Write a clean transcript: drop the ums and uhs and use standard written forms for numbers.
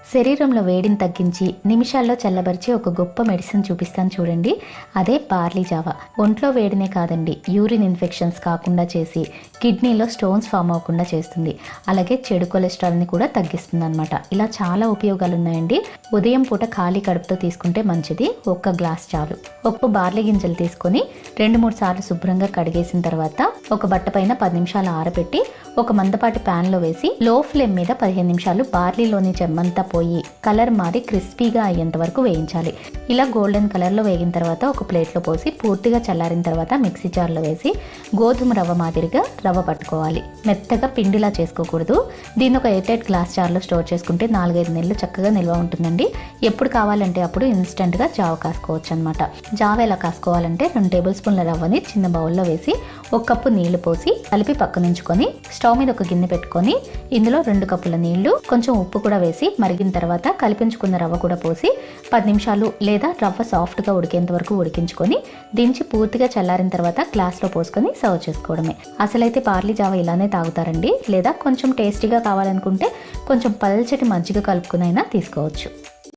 శరీరంలో వేడిని తగ్గించి నిమిషాల్లో చల్లబరిచి ఒక గొప్ప మెడిసిన్ చూపిస్తాను చూడండి. అదే బార్లీ జావా. ఒంట్లో వేడినే కాదండి, యూరిన్ ఇన్ఫెక్షన్స్ కాకుండా చేసి కిడ్నీలో స్టోన్స్ ఫామ్ అవ్వకుండా చేస్తుంది. అలాగే చెడు కొలెస్ట్రాల్ని కూడా తగ్గిస్తుంది అనమాట. ఇలా చాలా ఉపయోగాలు ఉన్నాయండి. ఉదయం పూట ఖాళీ కడుపుతో తీసుకుంటే మంచిది. ఒక్క గ్లాస్ చాలు. ఒక బార్లీ గింజలు తీసుకొని 2-3 సార్లు శుభ్రంగా కడిగేసిన తర్వాత ఒక బట్ట పైన 10 నిమిషాలు ఆరబెట్టి ఒక మందపాటి ప్యాన్లో వేసి లో ఫ్లేమ్ మీద 15 నిమిషాలు బార్లీలోని చెమ్మంతా పోయి కలర్ మారి క్రిస్పీగా అయ్యేంత వరకు వేయించాలి. ఇలా గోల్డెన్ కలర్లో వేగిన తర్వాత ఒక ప్లేట్లో పోసి పూర్తిగా చల్లారిన తర్వాత మిక్సీ జార్లో వేసి గోధుమ రవ్వ మాదిరిగా రవ్వ పట్టుకోవాలి. మెత్తగా పిండిలా చేసుకోకూడదు. దీన్ని ఒక ఎయిర్ టైట్ గ్లాస్ జార్లో స్టోర్ చేసుకుంటే 4-5 నెలలు చక్కగా నిల్వ ఉంటుందండి. ఎప్పుడు కావాలంటే అప్పుడు ఇన్స్టెంట్గా జావ కాసుకోవచ్చు అనమాట. జావ ఎలా కాసుకోవాలంటే 2 టేబుల్ స్పూన్ల రవ్వని చిన్న బౌల్లో వేసి 1 కప్పు నీళ్లు పోసి కలిపి పక్కనుంచుకొని స్టవ్ మీద ఒక గిన్నె పెట్టుకొని ఇందులో 2 కప్పుల నీళ్లు కొంచెం ఉప్పు కూడా వేసి మరిగిన తర్వాత కలిపించుకున్న రవ్వ కూడా పోసి 10 నిమిషాలు లేదా రవ్వ సాఫ్ట్గా ఉడికేంత వరకు ఉడికించుకొని దించి పూర్తిగా చల్లారిన తర్వాత గ్లాస్లో పోసుకొని సర్వ్ చేసుకోవడమే. అసలైతే బార్లీ జావ ఇలానే తాగుతారండి. లేదా కొంచెం టేస్టీగా కావాలనుకుంటే కొంచెం పల్చటి మజ్జిగ కలుపుకునైనా తీసుకోవచ్చు.